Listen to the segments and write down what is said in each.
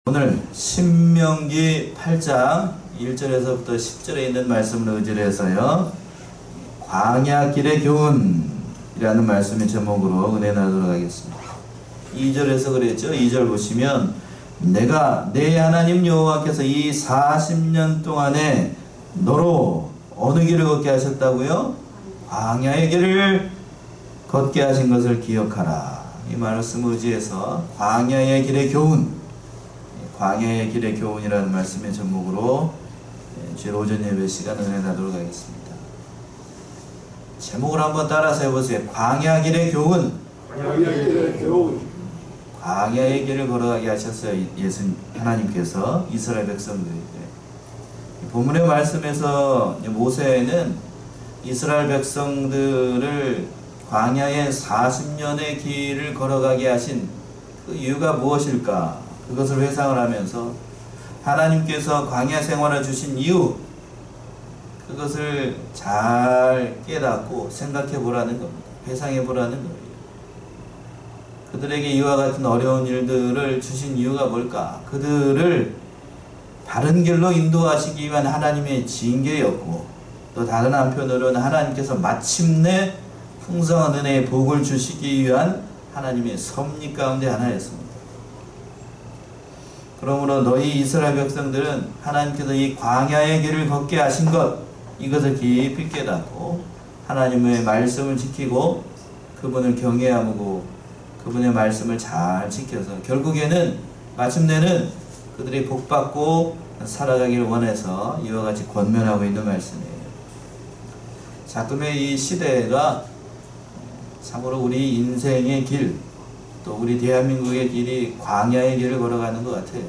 오늘 신명기 8장 1절에서부터 10절에 있는 말씀을 의지로 해서요, 광야 길의 교훈이라는 말씀의 제목으로 은혜 나누도록 하겠습니다. 2절에서 그랬죠. 2절 보시면 내가 내 하나님 여호와께서 이 40년 동안에 너로 어느 길을 걷게 하셨다고요? 광야의 길을 걷게 하신 것을 기억하라. 이 말씀을 의지해서 광야의 길의 교훈, 광야의 길의 교훈이라는 말씀의 제목으로 주일 오전 예배 시간 은혜 나누도록 하겠습니다. 제목을 한번 따라서 해보세요. 광야 길의 교훈. 광야의 길의 교훈. 광야의 길을 걸어가게 하셨어요. 하나님께서 이스라엘 백성들에게. 본문의 말씀에서 모세는 이스라엘 백성들을 광야의 40년의 길을 걸어가게 하신 그 이유가 무엇일까? 그것을 회상을 하면서 하나님께서 광야 생활을 주신 이유, 그것을 잘 깨닫고 생각해 보라는 겁니다. 회상해 보라는 거예요. 그들에게 이와 같은 어려운 일들을 주신 이유가 뭘까? 그들을 바른 길로 인도하시기 위한 하나님의 징계였고, 또 다른 한편으로는 하나님께서 마침내 풍성한 은혜의 복을 주시기 위한 하나님의 섭리 가운데 하나였습니다. 그러므로 너희 이스라엘 백성들은 하나님께서 이 광야의 길을 걷게 하신 것, 이것을 깊이 깨닫고 하나님의 말씀을 지키고 그분을 경외하고 그분의 말씀을 잘 지켜서 결국에는 마침내는 그들이 복받고 살아가기를 원해서 이와 같이 권면하고 있는 말씀이에요. 지금의 이 시대가 참으로 우리 인생의 길, 또 우리 대한민국의 길이 광야의 길을 걸어가는 것 같아요.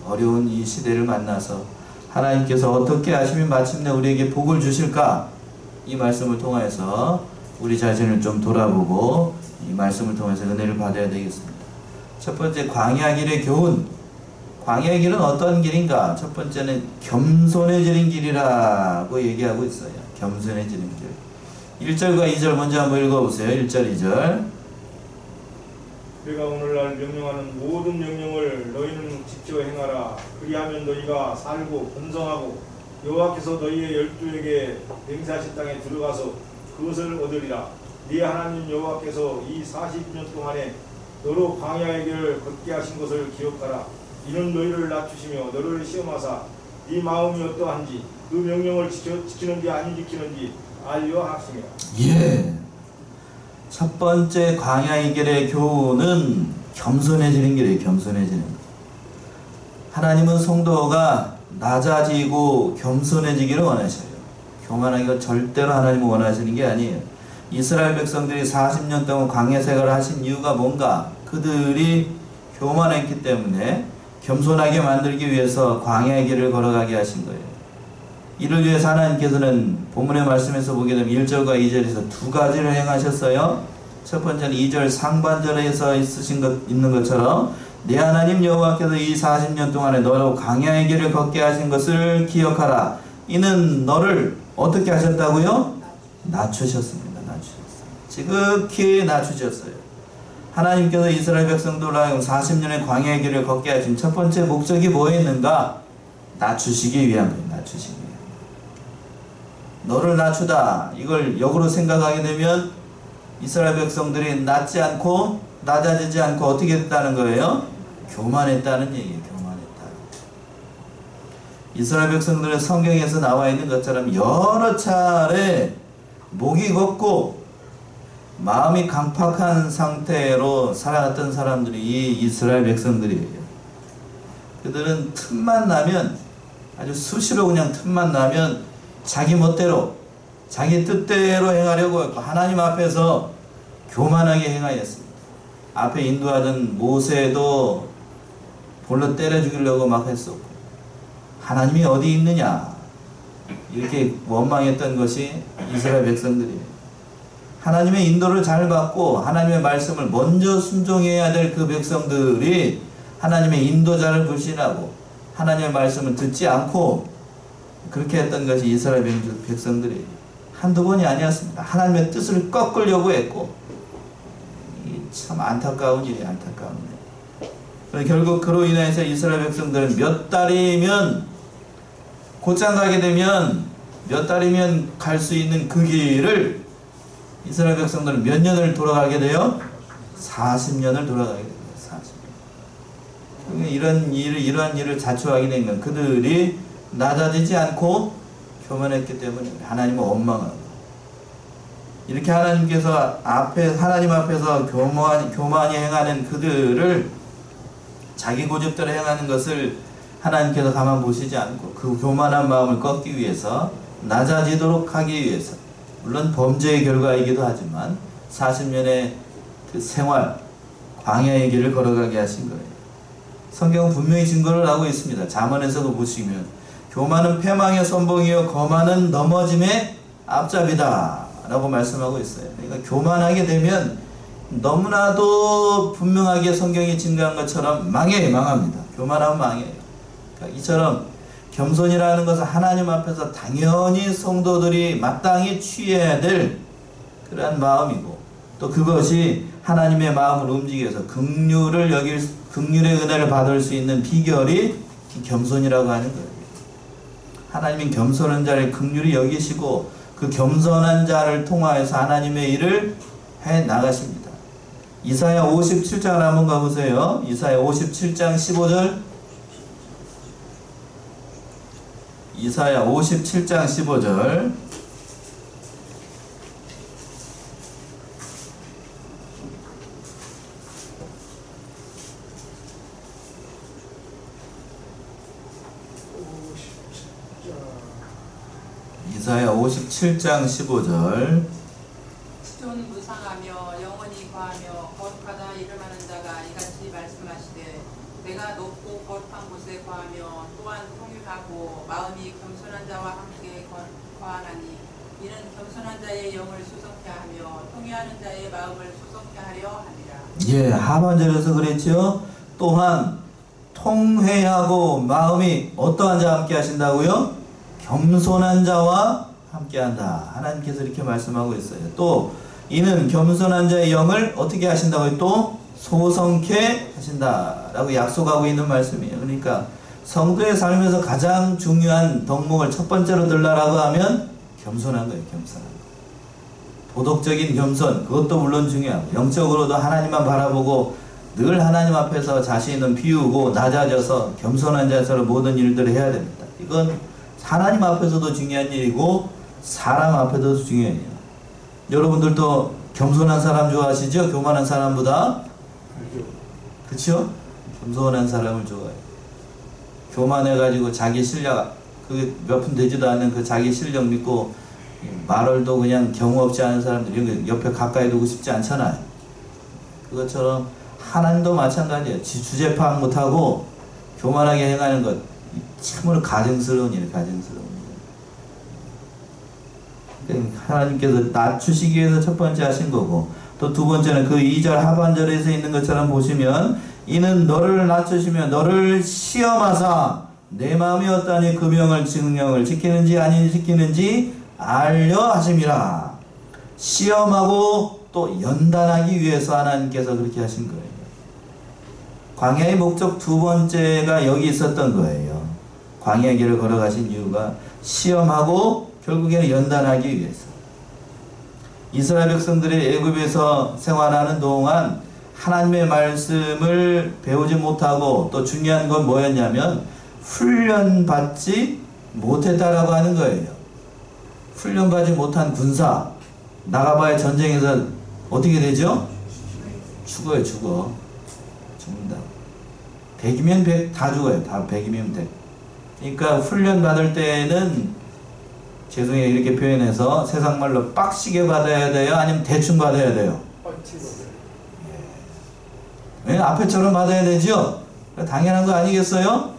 어려운 이 시대를 만나서 하나님께서 어떻게 하시면 마침내 우리에게 복을 주실까? 이 말씀을 통해서 우리 자신을 좀 돌아보고 이 말씀을 통해서 은혜를 받아야 되겠습니다. 첫 번째, 광야 길의 교훈. 광야의 길은 어떤 길인가? 첫 번째는 겸손해지는 길이라고 얘기하고 있어요. 겸손해지는 길. 1절과 2절 먼저 한번 읽어보세요. 1절, 2절. 내가 오늘날 명령하는 모든 명령을 너희는 지켜 행하라. 그리하면 너희가 살고 번성하고 여호와께서 너희의 열조에게 맹세하신 땅에 들어가서 그것을 얻으리라. 네 하나님 여호와께서 이 40년 동안에 너로 광야의 길을 걷게 하신 것을 기억하라. 이는 너희를 낮추시며 너를 시험하사 네 마음이 어떠한지 그 명령을 지키는지 안 지키는지 알려 하심이라. 예. 첫 번째 광야의 길의 교훈은 겸손해지는 길이에요. 겸손해지는 길. 하나님은 성도가 낮아지고 겸손해지기를 원하셔요. 교만하기가 절대로 하나님은 원하시는 게 아니에요. 이스라엘 백성들이 40년 동안 광야 생활을 하신 이유가 뭔가? 그들이 교만했기 때문에 겸손하게 만들기 위해서 광야의 길을 걸어가게 하신 거예요. 이를 위해서 하나님께서는 본문의 말씀에서 보게 되면 1절과 2절에서 두 가지를 행하셨어요. 첫 번째는 2절 상반절에서 있는 것처럼 내 하나님 여호와께서 이 40년 동안에 너로 광야의 길을 걷게 하신 것을 기억하라. 이는 너를 어떻게 하셨다고요? 낮추셨습니다. 낮추셨어요. 지극히 낮추셨어요. 하나님께서 이스라엘 백성들로 하여금 40년의 광야의 길을 걷게 하신 첫 번째 목적이 뭐였는가? 낮추시기 위한 거예요. 낮추시기 위한. 너를 낮추다. 이걸 역으로 생각하게 되면 이스라엘 백성들이 낮아지지 않고 어떻게 됐다는 거예요? 교만했다는 얘기예요. 교만했다. 이스라엘 백성들의 성경에서 나와 있는 것처럼 여러 차례 목이 걷고 마음이 강팍한 상태로 살아갔던 사람들이 이 이스라엘 백성들이에요. 그들은 틈만 나면, 아주 수시로 그냥 틈만 나면 자기 멋대로 자기 뜻대로 행하려고 했고 하나님 앞에서 교만하게 행하였습니다. 앞에 인도하던 모세도 볼로 때려 죽이려고 막 했었고 하나님이 어디 있느냐 이렇게 원망했던 것이 이스라엘 백성들이에요. 하나님의 인도를 잘 받고 하나님의 말씀을 먼저 순종해야 될 그 백성들이 하나님의 인도자를 불신하고 하나님의 말씀을 듣지 않고 그렇게 했던 것이 이스라엘 백성들이 한두 번이 아니었습니다. 하나님의 뜻을 꺾으려고 했고 참 안타까운 일이 안타까운 일. 결국 그로 인해서 이스라엘 백성들은 몇 달이면 곧장 가게 되면 몇 달이면 갈 수 있는 그 길을 이스라엘 백성들은 몇 년을 돌아가게 돼요? 40년을 돌아가게 됩니다. 40년. 이러한 일을 자초하게 된 건 그들이 낮아지지 않고 교만했기 때문에 하나님은 원망하고, 이렇게 하나님께서 하나님 앞에서 교만히 행하는 그들을, 자기 고집대로 행하는 것을 하나님께서 가만 보시지 않고 그 교만한 마음을 꺾기 위해서, 낮아지도록 하기 위해서, 물론 범죄의 결과이기도 하지만 40년의 그 생활, 광야의 길을 걸어가게 하신 거예요. 성경은 분명히 증거를 하고 있습니다. 잠언에서도 보시면 교만은 패망의 선봉이요 거만은 넘어짐의 앞잡이다 라고 말씀하고 있어요. 그러니까 교만하게 되면 너무나도 분명하게 성경이 증거한 것처럼 망합니다. 교만하면 망해요. 그러니까 이처럼 겸손이라는 것은 하나님 앞에서 당연히 성도들이 마땅히 취해야 될 그러한 마음이고, 또 그것이 하나님의 마음을 움직여서 긍휼의 은혜를 받을 수 있는 비결이 겸손이라고 하는 거예요. 하나님은 겸손한 자를 긍휼히 여기시고 그 겸손한 자를 통하여서 하나님의 일을 해 나가십니다. 이사야 57장을 한번 가보세요. 이사야 57장 15절. 이사야 57장 15절. 이사야 57장 15절. 지존 무상하며 영원히 거하며 거룩하다 이름하는 자가 이같이 말씀하시되, 내가 높고 거룩한 곳에 거하며 또한 통일하고 마음이 겸손한 자와 함께 거하나니, 이는 겸손한 자의 영을 수성케 하며 통일하는 자의 마음을 수성케 하려 함이라. 예, 하반절에서 그랬죠. 또한 통회하고 마음이 어떠한 자와 함께 하신다고요? 겸손한 자와 함께한다. 하나님께서 이렇게 말씀하고 있어요. 또 이는 겸손한 자의 영을 어떻게 하신다고요? 또 소성케 하신다라고 약속하고 있는 말씀이에요. 그러니까 성도의 삶에서 가장 중요한 덕목을 첫 번째로 들라라고 하면 겸손한 거예요. 겸손한 거. 도덕적인 겸손, 그것도 물론 중요하고, 영적으로도 하나님만 바라보고 늘 하나님 앞에서 자신은 비우고 낮아져서 겸손한 자세로 모든 일들을 해야 됩니다. 이건 하나님 앞에서도 중요한 일이고 사람 앞에서도 중요한 일이에요. 여러분들도 겸손한 사람 좋아하시죠? 교만한 사람보다? 그쵸? 겸손한 사람을 좋아해요. 교만해가지고 자기 실력, 그게 몇 푼 되지도 않는 그 자기 실력 믿고 말을도 그냥 경우 없지 않은 사람들이 옆에 가까이 두고 싶지 않잖아요. 그것처럼 하나님도 마찬가지예요. 주제 파악 못하고 교만하게 행하는 것, 참으로 가증스러운 일이에요. 가증스러운 일. 하나님께서 낮추시기 위해서 첫 번째 하신 거고, 또 두 번째는 그 2절 하반절에서 있는 것처럼 보시면, 이는 너를 낮추시며 너를 시험하사 내 마음이 어떠하니 그 명을 증명을 지키는지 아니니 지키는지 알려 하심이라. 시험하고 또 연단하기 위해서 하나님께서 그렇게 하신 거예요. 광야의 목적 두 번째가 여기 있었던 거예요. 광야의 길을 걸어가신 이유가 시험하고 결국에는 연단하기 위해서. 이스라엘 백성들이 애굽에서 생활하는 동안 하나님의 말씀을 배우지 못하고, 또 중요한 건 뭐였냐면 훈련받지 못했다라고 하는 거예요. 훈련받지 못한 군사, 나가봐야 전쟁에서 어떻게 되죠? 죽어요. 죽어. 죽는다. 100이면 100 다 죽어요. 다 100이면 100. 그러니까 훈련받을 때는, 죄송해요 이렇게 표현해서 세상 말로 빡시게 받아야 돼요? 아니면 대충 받아야 돼요? 예. 앞에처럼 받아야 되죠? 당연한 거 아니겠어요?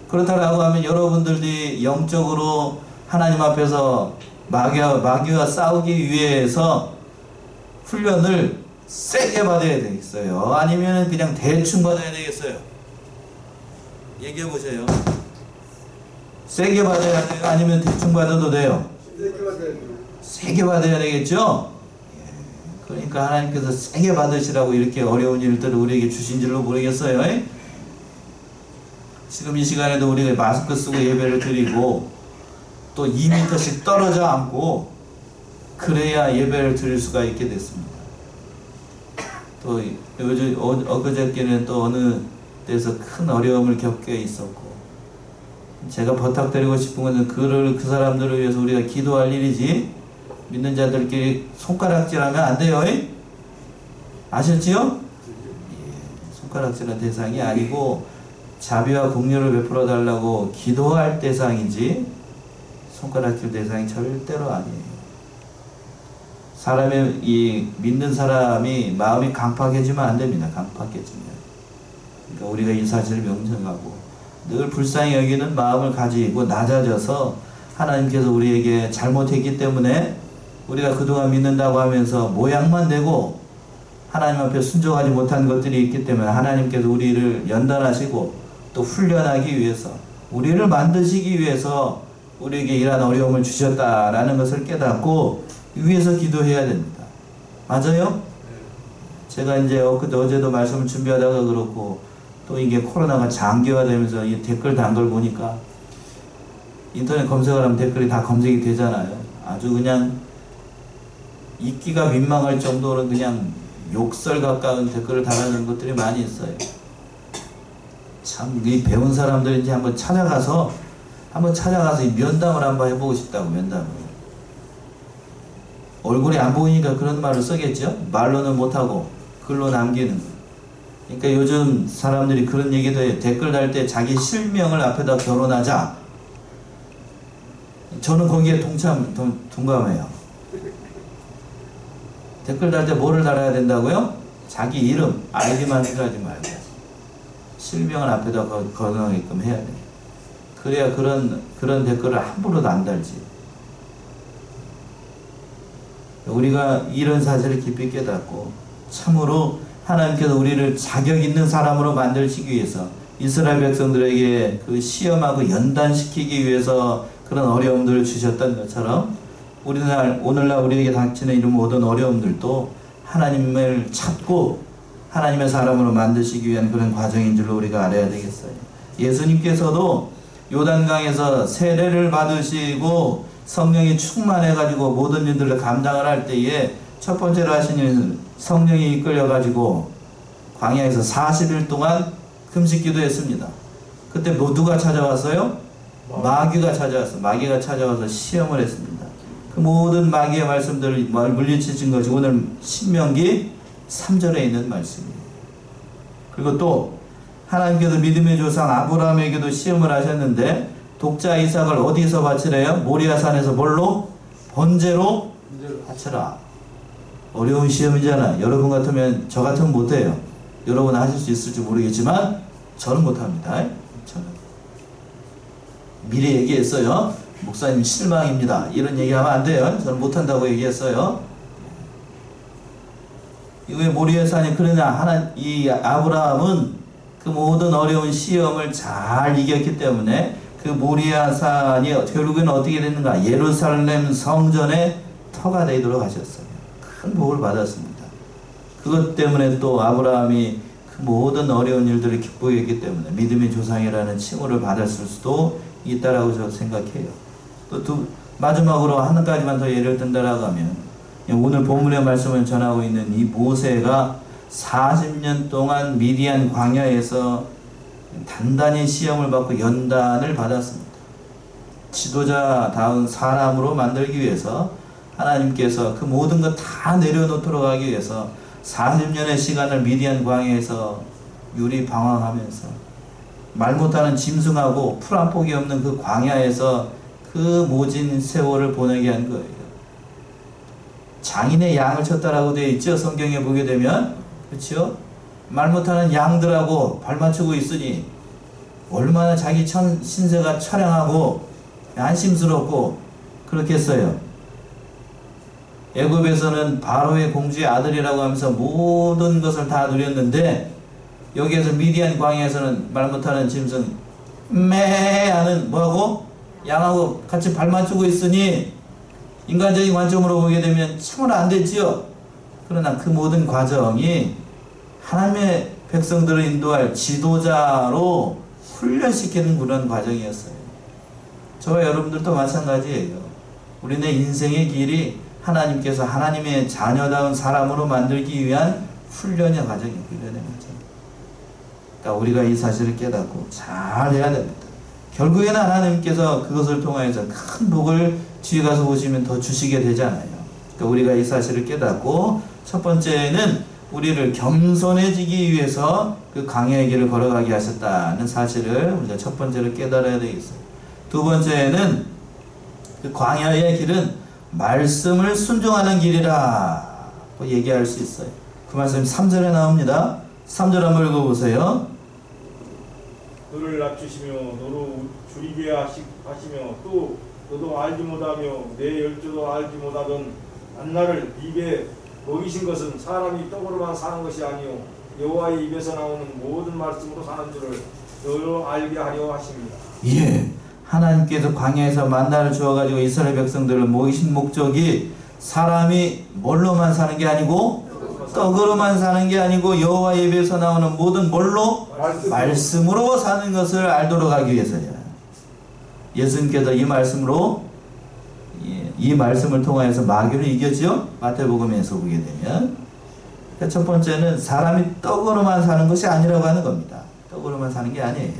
그렇다라고 하면 여러분들이 영적으로 하나님 앞에서 마귀와 싸우기 위해서 훈련을 세게 받아야 되겠어요? 아니면 그냥 대충 받아야 되겠어요? 얘기해 보세요. 세게 받아야 돼요? 아니면 대충 받아도 돼요? 세게 받아야 되겠죠? 예. 그러니까 하나님께서 세게 받으시라고 이렇게 어려운 일들을 우리에게 주신 줄로 모르겠어요. 지금 이 시간에도 우리가 마스크 쓰고 예배를 드리고 또 2m씩 떨어져 앉고 그래야 예배를 드릴 수가 있게 됐습니다. 또 요즘 엊그저께는 또 어느 데서 큰 어려움을 겪게 있었고, 제가 부탁드리고 싶은 것은 그 사람들을 위해서 우리가 기도할 일이지 믿는 자들끼리 손가락질하면 안 돼요. 아셨지요? 예, 손가락질한 대상이 아니고 자비와 긍휼을 베풀어 달라고 기도할 대상이지 손가락질 대상이 절대로 아니에요. 사람의 이 믿는 사람이 마음이 강팍해지면 안 됩니다. 강팍해지면. 그러니까 우리가 이 사실을 명심하고 늘 불쌍히 여기는 마음을 가지고 낮아져서 하나님께서 우리에게 잘못했기 때문에 우리가 그동안 믿는다고 하면서 모양만 내고 하나님 앞에 순종하지 못한 것들이 있기 때문에 하나님께서 우리를 연단하시고 또 훈련하기 위해서 우리를 만드시기 위해서 우리에게 이러한 어려움을 주셨다라는 것을 깨닫고 위에서 기도해야 됩니다. 맞아요? 제가 이제 어제도 말씀을 준비하다가 그렇고 또 이게 코로나가 장기화되면서 이 댓글 단 걸 보니까 인터넷 검색을 하면 댓글이 다 검색이 되잖아요. 아주 그냥 읽기가 민망할 정도로 그냥 욕설 가까운 댓글을 달아주는 것들이 많이 있어요. 참 이 배운 사람들인지 한번 찾아가서 이 면담을 한번 해보고 싶다고. 면담을. 얼굴이 안 보이니까 그런 말을 쓰겠죠. 말로는 못하고 글로 남기는 거. 그러니까 요즘 사람들이 그런 얘기도 해요. 댓글 달 때 자기 실명을 앞에다 결혼하자. 저는 거기에 동감해요. 댓글 달 때 뭐를 달아야 된다고요? 자기 이름, 아이디만 필요하지 말고 실명을 앞에다 거론하게끔 해야 돼요. 그래야 그런 댓글을 함부로도 안 달지. 우리가 이런 사실을 깊이 깨닫고 참으로 하나님께서 우리를 자격 있는 사람으로 만들시기 위해서 이스라엘 백성들에게 그 시험하고 연단시키기 위해서 그런 어려움들을 주셨던 것처럼 오늘날 우리에게 닥치는 이런 모든 어려움들도 하나님을 찾고 하나님의 사람으로 만드시기 위한 그런 과정인 줄로 우리가 알아야 되겠어요. 예수님께서도 요단강에서 세례를 받으시고 성령이 충만해가지고 모든 일들을 감당을 할 때에 첫 번째로 하신 일은 성령이 이끌려가지고 광야에서 40일 동안 금식 기도했습니다. 그때 누가 찾아왔어요? 마귀가 찾아왔어요. 마귀가 찾아와서 시험을 했습니다. 그 모든 마귀의 말씀들을 물리치신 것이 오늘 신명기 3절에 있는 말씀이에요. 그리고 또 하나님께서 믿음의 조상 아브라함에게도 시험을 하셨는데 독자 이삭을 어디서 바치래요? 모리아산에서 뭘로? 번제로 바쳐라. 어려운 시험이잖아. 여러분 같으면 저 같으면 못해요. 여러분 하실 수 있을지 모르겠지만 저는 못합니다. 저는 미리 얘기했어요. 목사님 실망입니다. 이런 얘기하면 안 돼요. 저는 못한다고 얘기했어요. 왜 모리아산이 그러냐? 이 아브라함은 그 모든 어려운 시험을 잘 이겼기 때문에 그 모리아산이 결국에는 어떻게 됐는가? 예루살렘 성전의 터가 되도록 하셨어요. 큰 복을 받았습니다. 그것 때문에 또 아브라함이 그 모든 어려운 일들을 기쁘게 때문에 믿음의 조상이라는 칭호를 받았을 수도 있다라고 저는 생각해요. 또 마지막으로 한 가지만 더 예를 든다라고 하면 오늘 본문의 말씀을 전하고 있는 이 모세가 40년 동안 미디안 광야에서 단단히 시험을 받고 연단을 받았습니다. 지도자다운 사람으로 만들기 위해서 하나님께서 그 모든 것 다 내려놓도록 하기 위해서 40년의 시간을 미디안 광야에서 유리방황하면서 말 못하는 짐승하고 풀 한 폭이 없는 그 광야에서 그 모진 세월을 보내게 한 거예요. 장인의 양을 쳤다라고 되어 있죠. 성경에 보게 되면. 그렇죠? 말 못하는 양들하고 발맞추고 있으니 얼마나 자기 신세가 처량하고 안심스럽고 그렇겠어요. 애굽에서는 바로의 공주의 아들이라고 하면서 모든 것을 다 누렸는데 여기에서 미디안 광야에서는 말 못하는 짐승 매 하는 뭐하고 양하고 같이 발맞추고 있으니 인간적인 관점으로 보게 되면 참으로 안 되지요. 그러나 그 모든 과정이 하나님의 백성들을 인도할 지도자로 훈련시키는 그런 과정이었어요. 저와 여러분들도 마찬가지예요. 우리네 인생의 길이 하나님께서 하나님의 자녀다운 사람으로 만들기 위한 훈련의 과정이에요. 훈련의 과정. 그러니까 우리가 이 사실을 깨닫고 잘 해야 됩니다. 결국에는 하나님께서 그것을 통하여서 큰 복을 뒤에 가서 보시면 더 주시게 되잖아요. 그러니까 우리가 이 사실을 깨닫고 첫 번째는 우리를 겸손해지기 위해서 그 광야의 길을 걸어가게 하셨다는 사실을 우리가 첫 번째로 깨달아야 되겠어요. 두 번째는 그 광야의 길은 말씀을 순종하는 길이라 얘기할 수 있어요. 그 말씀이 3절에 나옵니다. 3절 한번 읽어보세요. 너를 낮추시며 너로 줄이게 하시며 또 너도 알지 못하며 내 열조도 알지 못하던 만나를 입에 먹이신 것은 사람이 떡으로만 사는 것이 아니요 여호와의 입에서 나오는 모든 말씀으로 사는 줄을 너로 알게 하려 하십니다. 예, 하나님께서 광야에서 만나를 주어가지고 이스라엘 백성들을 모이신 목적이 사람이 뭘로만 사는 게 아니고 떡으로만 사는 게 아니고 여호와의 입에서 나오는 모든 뭘로? 말씀으로 사는 것을 알도록 하기 위해서요. 예수님께서 이 말씀으로 이 말씀을 통하여서 마귀를 이겼죠. 마태복음에서 보게 되면 첫 번째는 사람이 떡으로만 사는 것이 아니라고 하는 겁니다. 떡으로만 사는 게 아니에요.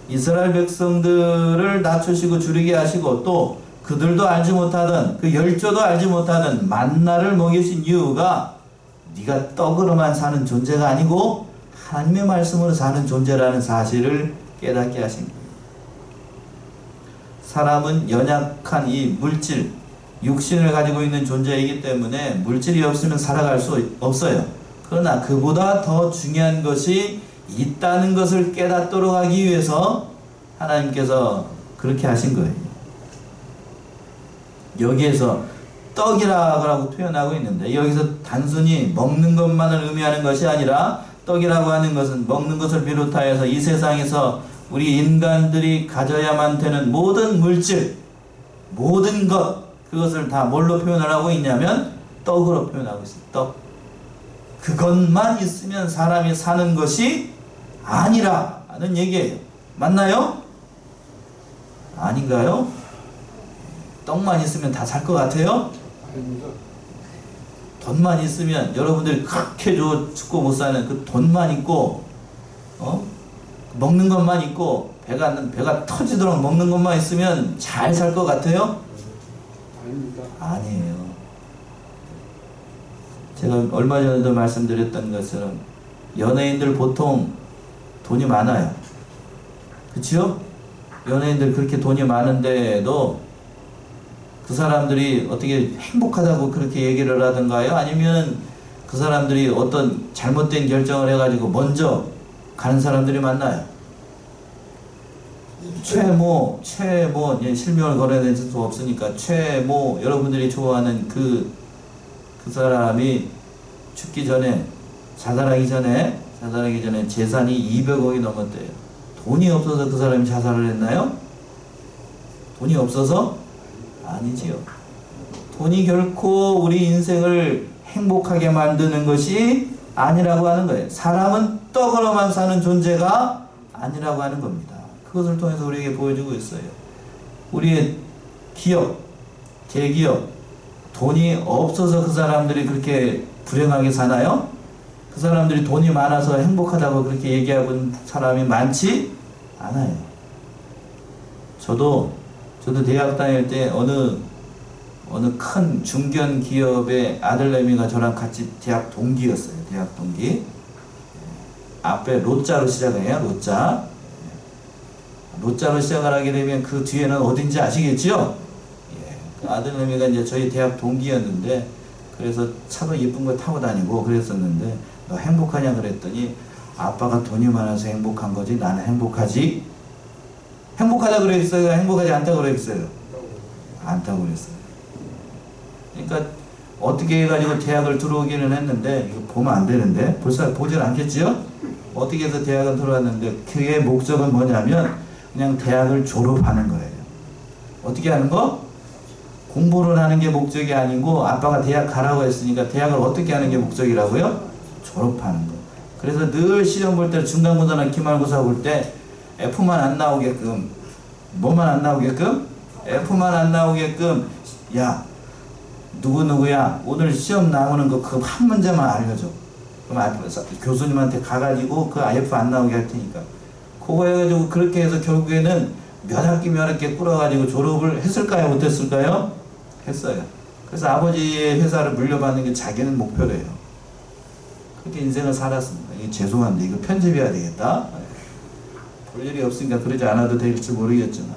이스라엘 백성들을 낮추시고 줄이게 하시고 또 그들도 알지 못하던 그 열조도 알지 못하던 만나를 먹이신 이유가 네가 떡으로만 사는 존재가 아니고 하나님의 말씀으로 사는 존재라는 사실을 깨닫게 하신 거예요. 사람은 연약한 이 물질, 육신을 가지고 있는 존재이기 때문에 물질이 없으면 살아갈 수 없어요. 그러나 그보다 더 중요한 것이 있다는 것을 깨닫도록 하기 위해서 하나님께서 그렇게 하신 거예요. 여기에서 떡이라고 표현하고 있는데 여기서 단순히 먹는 것만을 의미하는 것이 아니라 떡이라고 하는 것은 먹는 것을 비롯하여서 이 세상에서 우리 인간들이 가져야만 되는 모든 물질, 모든 것, 그것을 다 뭘로 표현을 하고 있냐면 떡으로 표현하고 있어요. 떡. 그것만 있으면 사람이 사는 것이 아니라는 얘기예요. 맞나요? 아닌가요? 떡만 있으면 다 살 것 같아요? 돈만 있으면 여러분들이 그렇게 죽고 못 사는 그 돈만 있고 먹는 것만 있고 배가 터지도록 먹는 것만 있으면 잘 살 것 같아요? 아니에요. 제가 얼마 전에도 말씀드렸던 것처럼 연예인들 보통 돈이 많아요. 그치요? 연예인들 그렇게 돈이 많은데도 그 사람들이 어떻게 행복하다고 그렇게 얘기를 하던가요? 아니면 그 사람들이 어떤 잘못된 결정을 해가지고 먼저 가는 사람들이 많나요? 최모, 실명을 걸어낼 수 없으니까 최모, 여러분들이 좋아하는 그 사람이 죽기 전에, 자살하기 전에 재산이 200억이 넘었대요. 돈이 없어서 그 사람이 자살을 했나요? 돈이 없어서? 아니지요. 돈이 결코 우리 인생을 행복하게 만드는 것이 아니라고 하는 거예요. 사람은 떡으로만 사는 존재가 아니라고 하는 겁니다. 그것을 통해서 우리에게 보여주고 있어요. 우리의 기업, 대기업, 돈이 없어서 그 사람들이 그렇게 불행하게 사나요? 그 사람들이 돈이 많아서 행복하다고 그렇게 얘기하고 있는 사람이 많지 않아요. 저도 대학 다닐 때 어느 큰 중견 기업의 아들내미가 저랑 같이 대학 동기였어요. 대학 동기. 앞에 로자로 시작해요. 로자로 시작을 하게 되면 그 뒤에는 어딘지 아시겠죠? 그 아들내미가 이제 저희 대학 동기였는데 그래서 차도 예쁜 거 타고 다니고 그랬었는데 너 행복하냐 그랬더니 아빠가 돈이 많아서 행복한 거지 나는 행복하지? 행복하다 그랬어요? 행복하지 않다 그랬어요? 않다고 그랬어요. 그러니까 어떻게 해가지고 대학을 들어오기는 했는데 이거 보면 안 되는데 벌써 보질 않겠지요? 어떻게 해서 대학을 들어왔는데 그의 목적은 뭐냐면 그냥 대학을 졸업하는 거예요. 어떻게 하는 거? 공부를 하는 게 목적이 아니고 아빠가 대학 가라고 했으니까 대학을 어떻게 하는 게 목적이라고요? 졸업하는 거. 그래서 늘 시험 볼 때 중간고사나 기말고사 볼 때 F만 안 나오게끔 뭐만 안 나오게끔? F만 안 나오게끔 야 누구누구야 오늘 시험 나오는 거 그 한 문제만 알려줘. 그럼 교수님한테 가가지고 그 F 안 나오게 할 테니까 그거 해가지고 그렇게 해서 결국에는 몇 학기 꾸려가지고 졸업을 했을까요? 못했을까요? 했어요. 그래서 아버지의 회사를 물려받는 게 자기는 목표래요. 그렇게 인생을 살았습니다. 이게 죄송한데 이거 편집해야 되겠다. 볼 일이 없으니까 그러지 않아도 될지 모르겠지만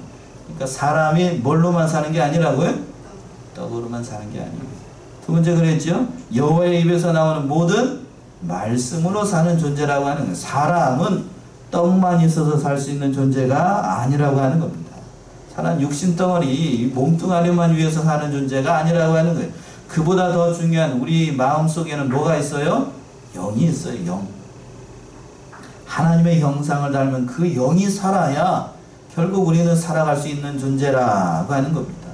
그러니까 사람이 뭘로만 사는 게 아니라고요? 떡으로만 사는 게 아니에요. 두 번째 그랬죠? 여호와의 입에서 나오는 모든 말씀으로 사는 존재라고 하는 거예요. 사람은 떡만 있어서 살 수 있는 존재가 아니라고 하는 겁니다. 사람 육신덩어리 몸뚱아리만 위해서 사는 존재가 아니라고 하는 거예요. 그보다 더 중요한 우리 마음속에는 뭐가 있어요? 영이 있어요. 영. 하나님의 형상을 닮은 그 영이 살아야 결국 우리는 살아갈 수 있는 존재라고 하는 겁니다.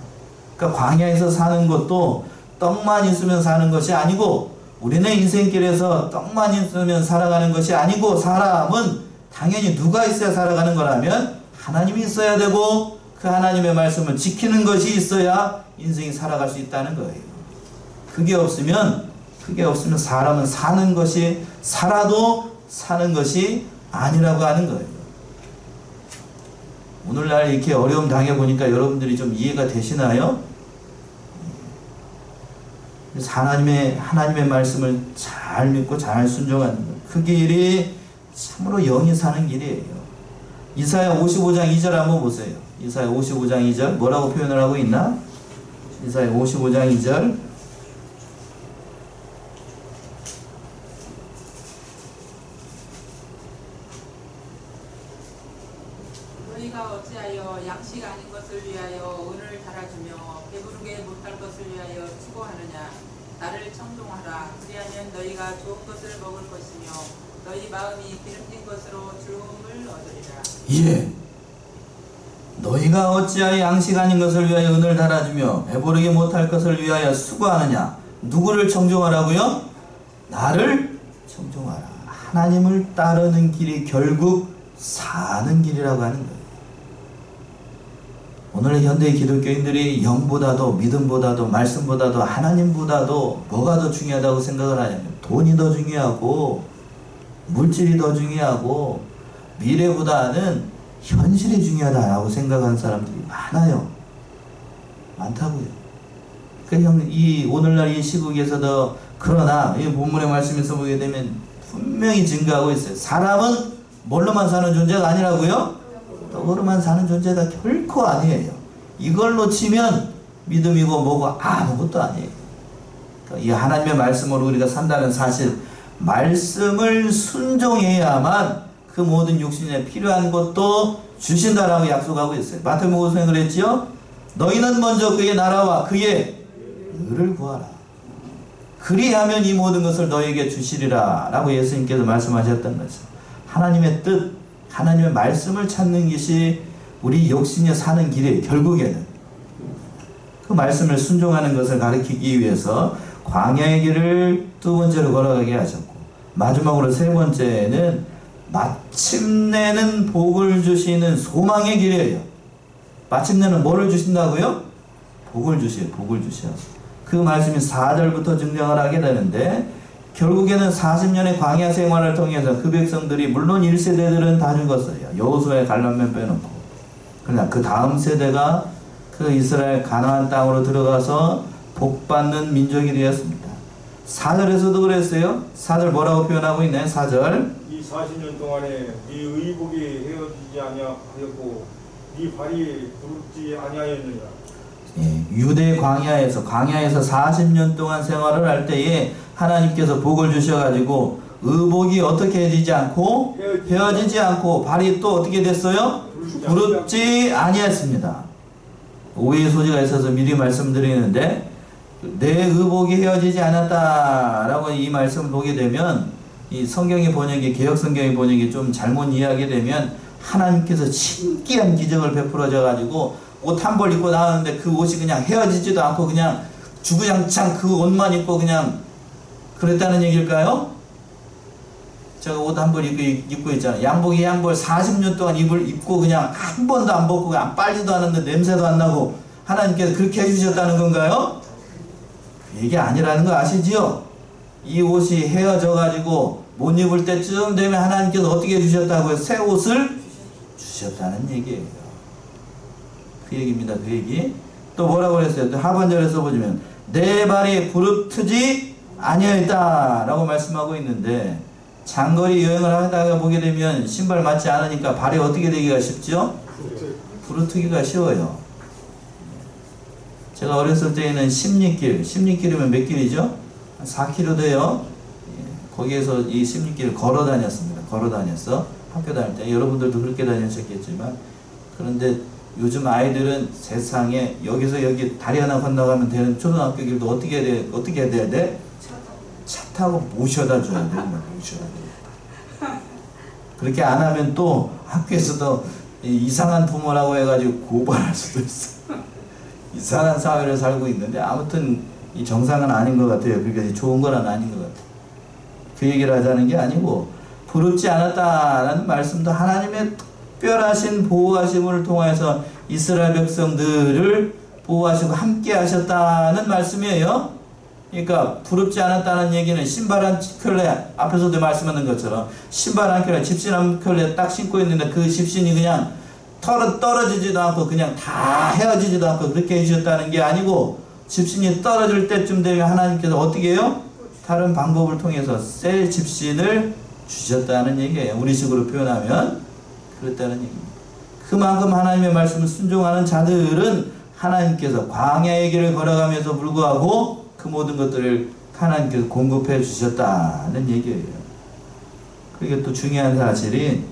그러니까 광야에서 사는 것도 떡만 있으면 사는 것이 아니고 우리는 인생길에서 떡만 있으면 살아가는 것이 아니고 사람은 당연히 누가 있어야 살아가는 거라면 하나님이 있어야 되고 그 하나님의 말씀을 지키는 것이 있어야 인생이 살아갈 수 있다는 거예요. 그게 없으면 사람은 사는 것이 살아도 사는 것이 아니라고 하는 거예요. 오늘날 이렇게 어려움 당해보니까 여러분들이 좀 이해가 되시나요? 그래서 하나님의 말씀을 잘 믿고 잘 순종하는 것. 그 길이 참으로 영이 사는 길이에요. 이사야 55장 2절 한번 보세요. 이사야 55장 2절 뭐라고 표현을 하고 있나? 이사야 55장 2절 너희가 어찌하여 양식 아닌 것을 위하여 은을 달아주며 배부르게 못할 것을 위하여 수고하느냐. 나를 청종하라. 그리하면 너희가 좋은 것을 먹을 것이며 너희 마음이 기름진 것으로 즐거움을 얻으리라. 예. 너희가 어찌하여 양식 아닌 것을 위하여 은을 달아주며 배부르게 못할 것을 위하여 수고하느냐. 누구를 청종하라고요? 나를 청종하라. 하나님을 따르는 길이 결국 사는 길이라고 하는 거예요. 오늘 현대 기독교인들이 영보다도 믿음보다도 말씀보다도 하나님보다도 뭐가 더 중요하다고 생각을 하냐면 돈이 더 중요하고 물질이 더 중요하고 미래보다는 현실이 중요하다고 생각하는 사람들이 많아요. 많다고요. 그러니까 오늘날 이 시국에서도 그러나 이 본문의 말씀에서 보게 되면 분명히 증거하고 있어요. 사람은 뭘로만 사는 존재가 아니라고요? 떡으로만 사는 존재가 결코 아니에요. 이걸로 치면 믿음이고 뭐고 아무것도 아니에요. 그러니까 이 하나님의 말씀으로 우리가 산다는 사실, 말씀을 순종해야만 그 모든 육신에 필요한 것도 주신다라고 약속하고 있어요. 마태복음에 그랬지요? 너희는 먼저 그의 나라와 그의 의를 구하라. 그리하면 이 모든 것을 너희에게 주시리라 라고 예수님께서 말씀하셨던 거죠. 하나님의 뜻, 하나님의 말씀을 찾는 것이 우리 육신이 사는 길이에요. 결국에는 그 말씀을 순종하는 것을 가르치기 위해서 광야의 길을 두 번째로 걸어가게 하셨고, 마지막으로 세 번째는 마침내는 복을 주시는 소망의 길이에요. 마침내는 뭐를 주신다고요? 복을 주셔요. 복을 주셔요. 그 말씀이 4절부터 증명을 하게 되는데, 결국에는 40년의 광야 생활을 통해서 그 백성들이, 물론 1세대들은 다 죽었어요. 여호수아의 갈렙면 빼놓고. 그러나 그 다음 세대가 그 이스라엘 가나안 땅으로 들어가서 복받는 민족이 되었습니다. 4절에서도 그랬어요. 4절 뭐라고 표현하고 있나요? 4절. 이 40년 동안에 네 의복이 헤어지지 아니하였고 네 발이 부르지 아니하였느냐. 예, 유대 광야에서 40년 동안 생활을 할 때에 하나님께서 복을 주셔가지고 의복이 어떻게 해지지 않고 헤어지지 않고 발이 또 어떻게 됐어요? 부럽지 아니했습니다. 오해의 소지가 있어서 미리 말씀드리는데, 내 의복이 헤어지지 않았다라고 이 말씀을 보게 되면, 이 성경의 번역이, 개혁 성경의 번역이 좀 잘못 이해하게 되면 하나님께서 신기한 기적을 베풀어져 가지고 옷 한 벌 입고 나왔는데 그 옷이 그냥 헤어지지도 않고 그냥 주구장창 그 옷만 입고 그냥 그랬다는 얘기일까요? 제가 옷 한 벌 입고 있잖아요. 양복이 한 벌 40년 동안 입고 그냥 한 번도 안 벗고 그냥 빨지도 않았는데 냄새도 안 나고 하나님께서 그렇게 해주셨다는 건가요? 그 얘기 아니라는 거 아시지요? 이 옷이 헤어져 가지고 못 입을 때쯤 되면 하나님께서 어떻게 해주셨다고요? 새 옷을 주셨다는 얘기예요. 그 얘기입니다. 그 얘기. 또 뭐라고 그랬어요? 또 하반절에 써보시면 내 발이 부르트지 아니하였다 라고 말씀하고 있는데, 장거리 여행을 하다가 보게 되면 신발 맞지 않으니까 발이 어떻게 되기가 쉽죠? 부르트기가 쉬워요. 제가 어렸을 때에는 십리길이면 몇 길이죠? 한 4km 돼요. 거기에서 이 십리길을 걸어 다녔습니다. 걸어 다녔어. 학교 다닐 때. 여러분들도 그렇게 다니셨겠지만. 그런데 요즘 아이들은 세상에 여기서 여기 다리 하나 건너가면 되는 초등학교 길도 어떻게 해야 돼? 차 타고 모셔다 줘야 돼. 모셔다 돼. 그렇게 안 하면 또 학교에서도 이상한 부모라고 해가지고 고발할 수도 있어. 이상한 사회를 살고 있는데 아무튼 이 정상은 아닌 것 같아요. 그러니까 좋은 건 아닌 것 같아요. 그 얘기를 하자는 게 아니고, 부럽지 않았다라는 말씀도 하나님의 특별하신 보호하심을 통해서 이스라엘 백성들을 보호하시고 함께 하셨다는 말씀이에요. 그러니까 부럽지 않았다는 얘기는 신발 한 켤레, 앞에서도 말씀하는 것처럼 신발 한 켤레, 집신 한 켤레 딱 신고 있는데 그 집신이 그냥 떨어지지도 않고 그냥 다 헤어지지도 않고 그렇게 해주셨다는 게 아니고, 집신이 떨어질 때쯤 되면 하나님께서 어떻게 해요? 다른 방법을 통해서 새 집신을 주셨다는 얘기예요. 우리식으로 표현하면 그렇다는 얘기입니다. 그만큼 하나님의 말씀을 순종하는 자들은 하나님께서 광야의 길을 걸어가면서 불구하고 그 모든 것들을 하나님께서 공급해 주셨다는 얘기예요. 그리고 또 중요한 사실이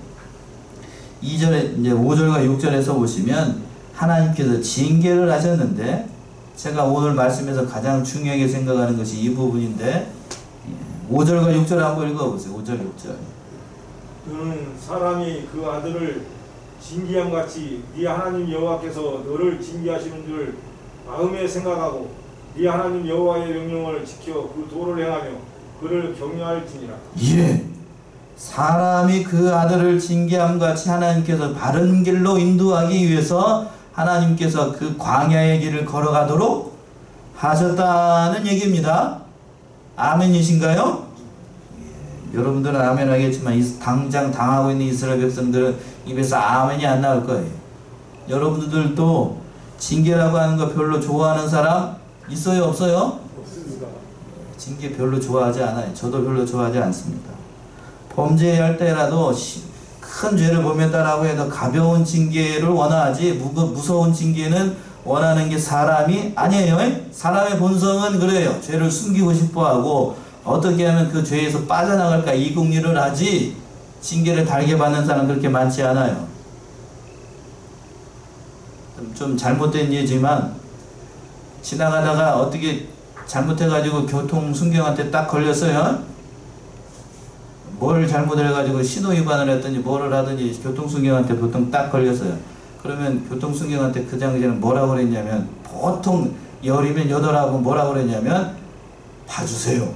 2절에 이제 5절과 6절에서 보시면 하나님께서 징계를 하셨는데, 제가 오늘 말씀에서 가장 중요하게 생각하는 것이 이 부분인데, 5절과 6절 한번 읽어보세요. 5절 6절. 너는 사람이 그 아들을 징계함 같이 네 하나님 여호와께서 너를 징계하시는 줄 마음에 생각하고 네 하나님 여호와의 명령을 지켜 그 도를 행하며 그를 경외할지니라. 예. 사람이 그 아들을 징계함 같이 하나님께서 바른 길로 인도하기 위해서 하나님께서 그 광야의 길을 걸어가도록 하셨다는 얘기입니다. 아멘이신가요? 예. 여러분들은 아멘 하겠지만 당장 당하고 있는 이스라엘 백성들은 입에서 아멘이 안 나올 거예요. 여러분들도 징계라고 하는 거 별로 좋아하는 사람 있어요? 없어요? 없습니다. 징계 별로 좋아하지 않아요. 저도 별로 좋아하지 않습니다. 범죄할 때라도 큰 죄를 범했다라고 해도 가벼운 징계를 원하지, 무서운 징계는 원하는 게 사람이 아니에요. 사람의 본성은 그래요. 죄를 숨기고 싶어하고 어떻게 하면 그 죄에서 빠져나갈까 이국리를 하지, 징계를 달게 받는 사람 그렇게 많지 않아요. 좀 잘못된 예지만, 지나가다가 어떻게 잘못해가지고 교통순경한테 딱 걸렸어요. 뭘 잘못을 해가지고 신호위반을 했더니 뭐를 하더니 교통순경한테 보통 딱 걸렸어요. 그러면 교통순경한테 그 당시에는 뭐라고 그랬냐면, 보통 열이면 여덟하고 뭐라고 그랬냐면 봐주세요.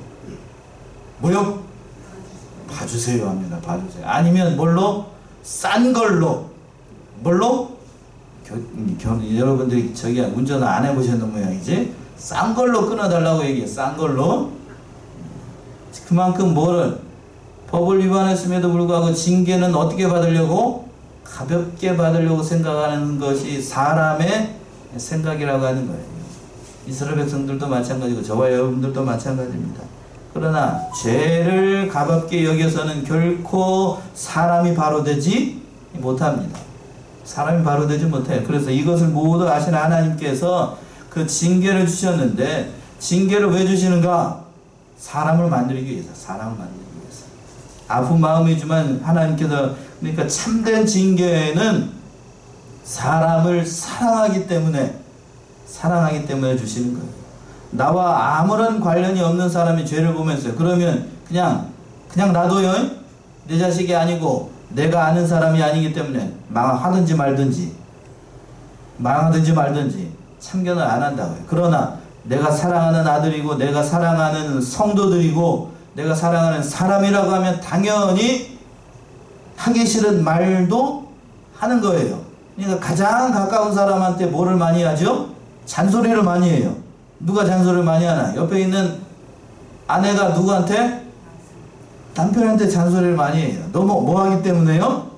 뭐요? 봐주세요 합니다. 봐주세요. 아니면 뭘로? 싼 걸로. 뭘로? 여러분들이 저기 운전을 안 해보셨는 모양이지? 싼 걸로 끊어달라고 얘기해. 싼 걸로. 그만큼 뭐를? 법을 위반했음에도 불구하고 징계는 어떻게 받으려고? 가볍게 받으려고 생각하는 것이 사람의 생각이라고 하는 거예요. 이스라엘 백성들도 마찬가지고 저와 여러분들도 마찬가지입니다. 그러나 죄를 가볍게 여겨서는 결코 사람이 바로 되지 못합니다. 사람이 바로 되지 못해요. 그래서 이것을 모두 아시는 하나님께서 그 징계를 주셨는데, 징계를 왜 주시는가? 사람을 만들기 위해서. 사람을 만들기 위해서. 아픈 마음이지만 하나님께서, 그러니까 참된 징계는 사람을 사랑하기 때문에 주시는 거예요. 나와 아무런 관련이 없는 사람이 죄를 보면서, 그러면 그냥 놔둬요. 내 자식이 아니고 내가 아는 사람이 아니기 때문에 하든지 말든지. 망하든지 말든지 참견을 안 한다고요. 그러나 내가 사랑하는 아들이고 내가 사랑하는 성도들이고 내가 사랑하는 사람이라고 하면 당연히 하기 싫은 말도 하는 거예요. 그러니까 가장 가까운 사람한테 뭐를 많이 하죠? 잔소리를 많이 해요. 누가 잔소리를 많이 하나? 옆에 있는 아내가 누구한테? 남편한테 잔소리를 많이 해요. 너 뭐 하기 때문에요?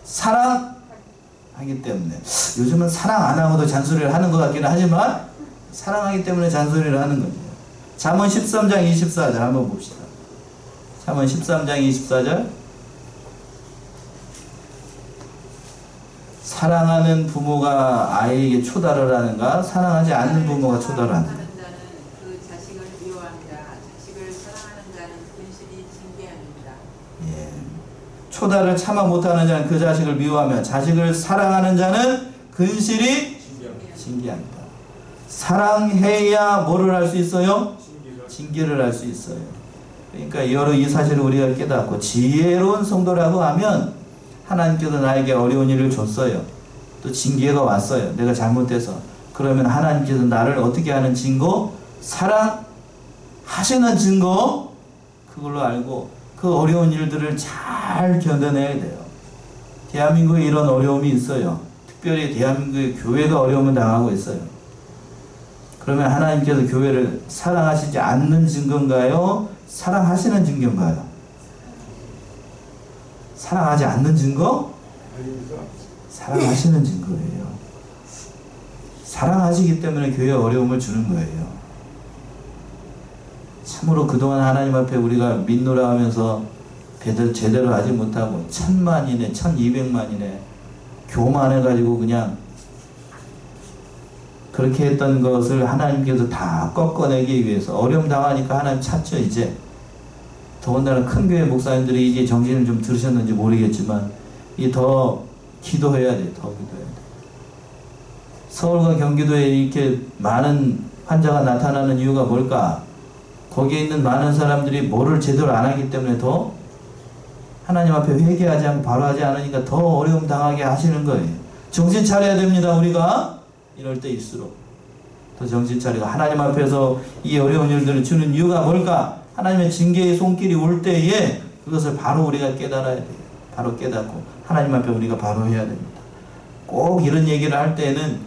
사랑하기 때문에. 요즘은 사랑 안 하고도 잔소리를 하는 것 같기는 하지만 사랑하기 때문에 잔소리를 하는 거죠. 잠언 13장 24절 한번 봅시다. 잠언 13장 24절. 사랑하는 부모가 아이에게 초달을 하는가? 사랑하지 않는 부모가 초달을 하는가? 사랑하는 자는 그 자식을 미워합니다. 자식을 사랑하는 자는 근실이 징계합니다. 예. 초달을 참아 못하는 자는 그 자식을 미워하며 자식을 사랑하는 자는 근실이 징계합니다. 사랑해야 뭐를 할 수 있어요? 징계를 할 수 있어요. 그러니까 여러 이 사실을 우리가 깨닫고 지혜로운 성도라고 하면 하나님께서 나에게 어려운 일을 줬어요. 또 징계가 왔어요. 내가 잘못해서. 그러면 하나님께서 나를 어떻게 하는 증거? 사랑하시는 증거? 그걸로 알고 그 어려운 일들을 잘 견뎌내야 돼요. 대한민국에 이런 어려움이 있어요. 특별히 대한민국의 교회가 어려움을 당하고 있어요. 그러면 하나님께서 교회를 사랑하시지 않는 증거인가요? 사랑하시는 증거인가요? 사랑하지 않는 증거? 사랑하시는 증거예요. 사랑하시기 때문에 교회에 어려움을 주는 거예요. 참으로 그동안 하나님 앞에 우리가 믿노라 하면서 제대로 하지 못하고 1000만이네 1200만이네 교만해가지고 그냥 그렇게 했던 것을 하나님께서 다 꺾어내기 위해서 어려움 당하니까 하나님 찾죠. 이제 더군다나 큰 교회 목사님들이 이제 정신을 좀 들으셨는지 모르겠지만 이 더 기도해야 돼요. 더 기도해야 돼요. 서울과 경기도에 이렇게 많은 환자가 나타나는 이유가 뭘까? 거기에 있는 많은 사람들이 뭐를 제대로 안 하기 때문에 더 하나님 앞에 회개하지 않고 바로 하지 않으니까 더 어려움 당하게 하시는 거예요. 정신 차려야 됩니다. 우리가 이럴 때일수록 더 정신 차리고 하나님 앞에서 이 어려운 일들을 주는 이유가 뭘까? 하나님의 징계의 손길이 올 때에 그것을 바로 우리가 깨달아야 돼요. 바로 깨닫고 하나님 앞에 우리가 바로 해야 됩니다. 꼭 이런 얘기를 할 때에는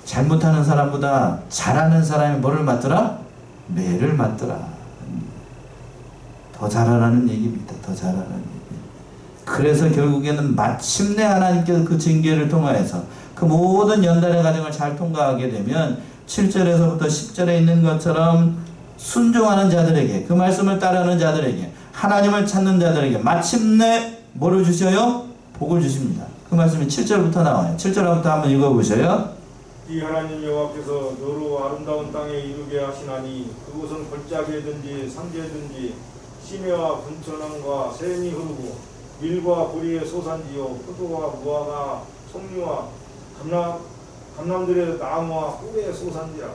잘못하는 사람보다 잘하는 사람이 뭐를 맡더라? 매를 맡더라. 더 잘하라는 얘기입니다. 더 잘하라는 얘기. 그래서 결국에는 마침내 하나님께서 그 징계를 통하여서 그 모든 연단의 과정을 잘 통과하게 되면 7절에서부터 10절에 있는 것처럼 순종하는 자들에게, 그 말씀을 따르는 자들에게, 하나님을 찾는 자들에게 마침내 뭐를 주셔요? 복을 주십니다. 그 말씀이 7절부터 나와요. 7절부터 한번 읽어보셔요. 이 하나님 여호와께서 너로 아름다운 땅에 이르게 하시나니 그곳은 골짜기든지 산지든지 심해와 분천함과 샘이 흐르고 밀과 보리의 소산지요 포도와 무화과 석류와 감람들의 나무와 꿀의 소산지라.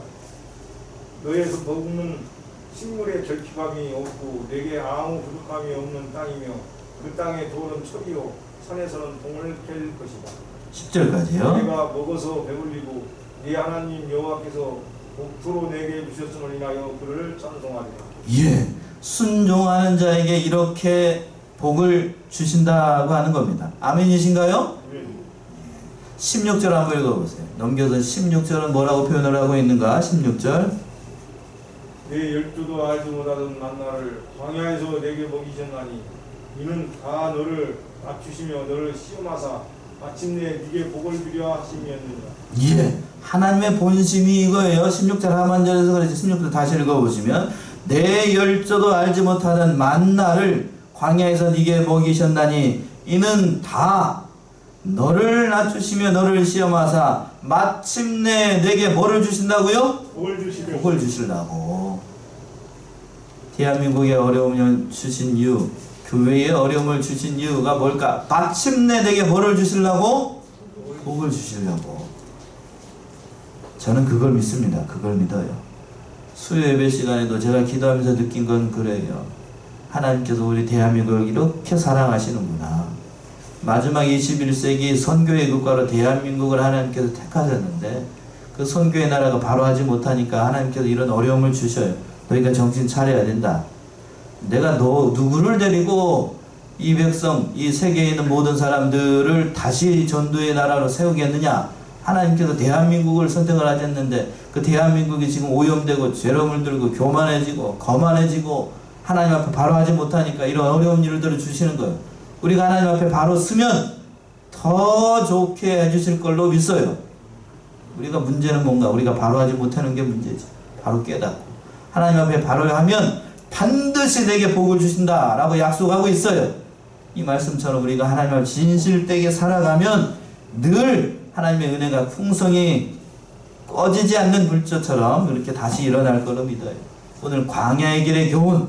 너에서 먹는 식물의 결핍함이 없고 내게 아무 부족함이 없는 땅이며 그 땅의 돌은 철이요 산에서는 동을 캘 것이다. 10절까지요. 내가 먹어서 배불리고 네 하나님 여호와께서 복토로 내게 주셨음을 인하여 그를 찬송하리라. 예, 순종하는 자에게 이렇게 복을 주신다고 하는 겁니다. 아멘이신가요? 네. 16절 한번 읽어보세요. 넘겨서 16절은 뭐라고 표현을 하고 있는가? 16절. 내 열두도 알지 못하던 만나를 광야에서 내게 먹이셨나니 이는 다 너를 낮추시며 너를 시험하사 마침내 네게 복을 주려 하심이었느니라. 예, 하나님의 본심이 이거예요. 16절 하반절에서 그래서 16절 다시 읽어보시면 내 열조도 알지 못하던 만나를 광야에서 네게 먹이셨나니 이는 다 너를 낮추시며 너를 시험하사 마침내 내게 뭐를 주신다고요? 복을 주시려고. 대한민국의 어려움을 주신 이유, 교회에 어려움을 주신 이유가 뭘까? 마침내 내게 뭐를 주시려고? 복을 주시려고. 저는 그걸 믿습니다. 그걸 믿어요. 수요 예배 시간에도 제가 기도하면서 느낀 건 그래요. 하나님께서 우리 대한민국을 이렇게 사랑하시는구나. 마지막 21세기 선교의 국가로 대한민국을 하나님께서 택하셨는데 그 선교의 나라가 바로 하지 못하니까 하나님께서 이런 어려움을 주셔요. 너희가 정신 차려야 된다. 내가 누구를 데리고 이 백성, 이 세계에 있는 모든 사람들을 다시 전도의 나라로 세우겠느냐. 하나님께서 대한민국을 선택을 하셨는데 그 대한민국이 지금 오염되고 죄로 물들고 교만해지고 거만해지고 하나님 앞에 바로 하지 못하니까 이런 어려운 일들을 주시는 거예요. 우리가 하나님 앞에 바로 서면 더 좋게 해주실 걸로 믿어요. 우리가 문제는 뭔가? 우리가 바로 하지 못하는 게 문제지. 바로 깨닫고 하나님 앞에 바로 하면 반드시 내게 복을 주신다 라고 약속하고 있어요. 이 말씀처럼 우리가 하나님 앞에 진실되게 살아가면 늘 하나님의 은혜가 풍성히 꺼지지 않는 불꽃처럼 이렇게 다시 일어날 거로 믿어요. 오늘 광야의 길의 교훈,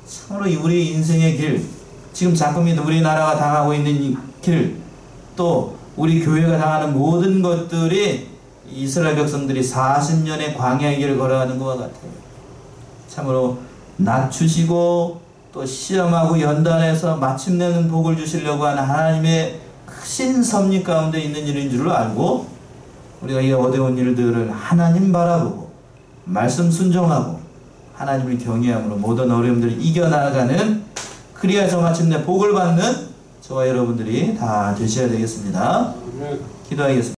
참으로 우리 인생의 길, 지금 자꾸만 우리나라가 당하고 있는 이 길, 또 우리 교회가 당하는 모든 것들이 이스라엘 백성들이 40년의 광야의 길을 걸어가는 것과 같아요. 참으로 낮추시고 또 시험하고 연단해서 마침내는 복을 주시려고 하는 하나님의 크신 섭리 가운데 있는 일인 줄 알고 우리가 이 어려운 일들을 하나님 바라보고 말씀 순종하고 하나님을 경외함으로 모든 어려움들을 이겨나가는, 그리하여서 마침내 복을 받는 저와 여러분들이 다 되셔야 되겠습니다. 기도하겠습니다.